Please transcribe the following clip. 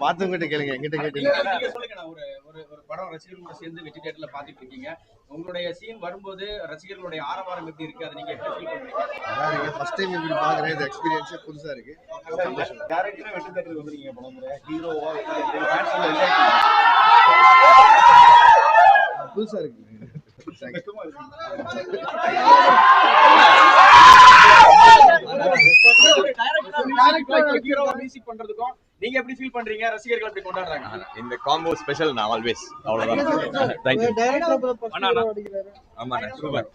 பார்த்தவங்கிட்ட கேளுங்க, எங்கிட்ட கேட்டீங்க. நீங்க சொல்லுங்க. நான் ஒரு ஒரு ஒரு படம் ரசிகர்களோட சேர்ந்து வெற்றி தியேட்டர்ல பாத்துட்டு இருக்கீங்க. உங்களுடைய சீன் வரும்போது ரசிகர்களுடைய ஆரவாரம் எப்படி இருக்கு? அதை நீங்க எப்படி ஃபீல் பண்றீங்க? நல்லா இருக்கு. ஃபர்ஸ்ட் டைம் இப்படி பாக்குறேன். இந்த எக்ஸ்பீரியன்ஸே புதுசா இருக்கு. சந்தோஷம். டைரக்டரா வெற்றி தியேட்டருக்கு வந்திருக்கீங்க படம் ஹீரோவா புதுசா இருக்கு. பண்றதுக்கும் நீங்க எப்படி ஃபீல் பண்றீங்க? ரசிகர்கள் எப்படி கொண்டாடுறாங்க? இந்த காம்போ ஸ்பெஷல் நான் ஆல்வேஸ் அவ்வளவுதான். தேங்க்யூ. ஆமா, சூப்பர்.